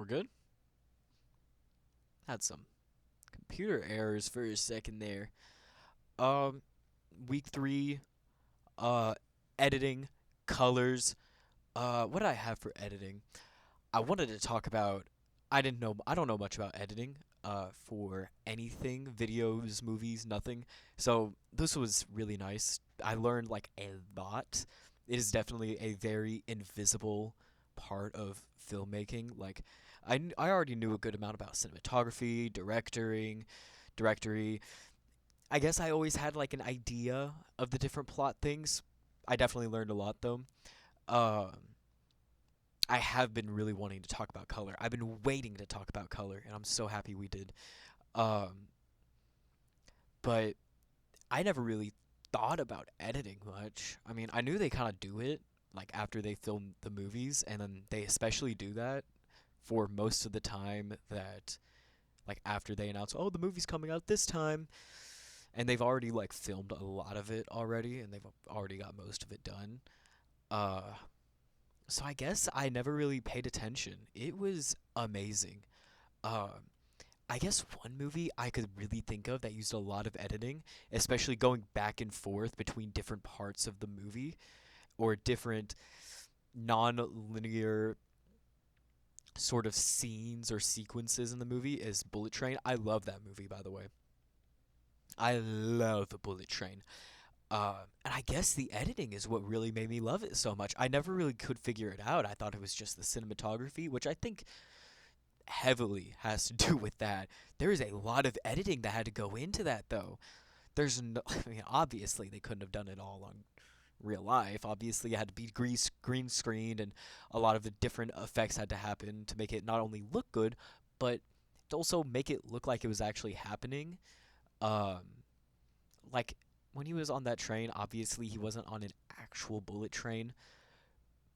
We're good? Had some computer errors for a second there. Um, week three, uh, editing, colors. What did I have for editing? I wanted to talk about. I don't know much about editing. For anything, videos, movies, nothing. So this was really nice. I learned like a lot. It is definitely a very invisible part of filmmaking. Like, I already knew a good amount about cinematography, directory. I guess I always had like an idea of the different plot things. I definitely learned a lot though. Um, I have been really wanting to talk about color. I've been waiting to talk about color, and I'm so happy we did. Um, but I never really thought about editing much. I mean, I knew they kind of do it like after they film the movies, and then they especially do that for most of the time that like after they announce, oh, the movie's coming out this time, and they've already like filmed a lot of it already, and they've already got most of it done. Uh, so I guess I never really paid attention. It was amazing. Um, I guess one movie I could really think of that used a lot of editing, especially going back and forth between different parts of the movie or different non-linear sort of scenes or sequences in the movie, is Bullet Train. I love that movie, by the way. I love Bullet Train. And I guess the editing is what really made me love it so much. I never really could figure it out. I thought it was just the cinematography, which I think heavily has to do with that. There is a lot of editing that had to go into that, though. There's no, I mean, obviously they couldn't have done it all on real life. Obviously, it had to be green screened, and a lot of the different effects had to happen to make it not only look good, but to also make it look like it was actually happening. Um, like when he was on that train, obviously he wasn't on an actual bullet train,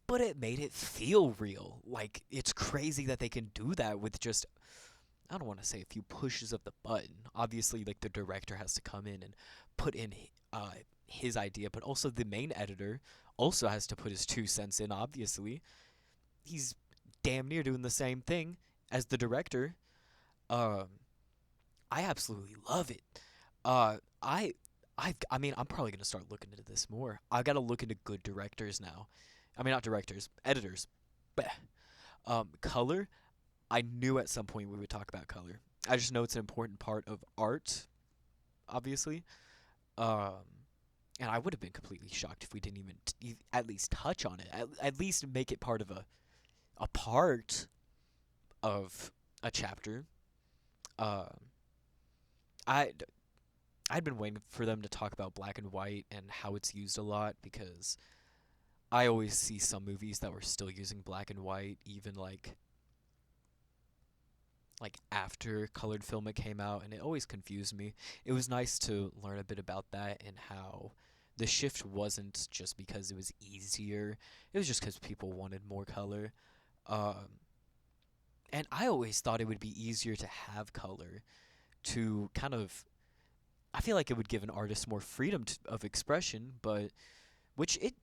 but it made it feel real. Like it's crazy that they can do that with just, I don't want to say a few pushes of the button. Obviously, like the director has to come in and put in uh, his idea, but also the main editor also has to put his 2 cents in. Obviously, he's damn near doing the same thing as the director. Um, I absolutely love it. Uh, I, I mean, I'm probably gonna start looking into this more. I gotta look into good directors now. I mean, not directors, editors. Bleh. Color. I knew at some point we would talk about color. I just know it's an important part of art, obviously. Um, and I would have been completely shocked if we didn't even at least touch on it. At least make it part of a part of a chapter. Um, I I'd been waiting for them to talk about black and white and how it's used a lot because I always see some movies that were still using black and white, even like after colored film it came out, and it always confused me. It was nice to learn a bit about that and how the shift wasn't just because it was easier. It was just because people wanted more color. Um, and I always thought it would be easier to have color to kind of. I feel like it would give an artist more freedom of expression, but which it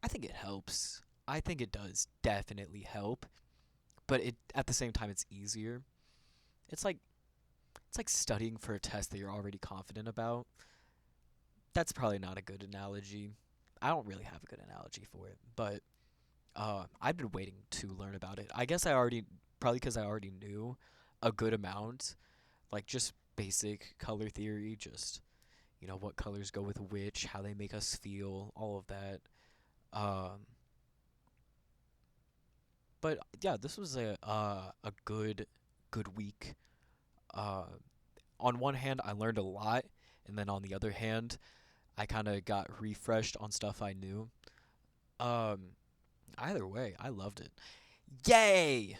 I think it helps. I think it does definitely help, but it at the same time it's easier. It's like it's like studying for a test that you're already confident about. That's probably not a good analogy. I don't really have a good analogy for it, but I've been waiting to learn about it. I guess I already probably because I already knew a good amount, like just basic color theory, just what colors go with which, how they make us feel, all of that. Um, but yeah, this was a good week. Uh, on one hand, I learned a lot, and then on the other hand, I kind of got refreshed on stuff I knew. Um, Either way, I loved it. Yay!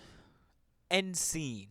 End scene.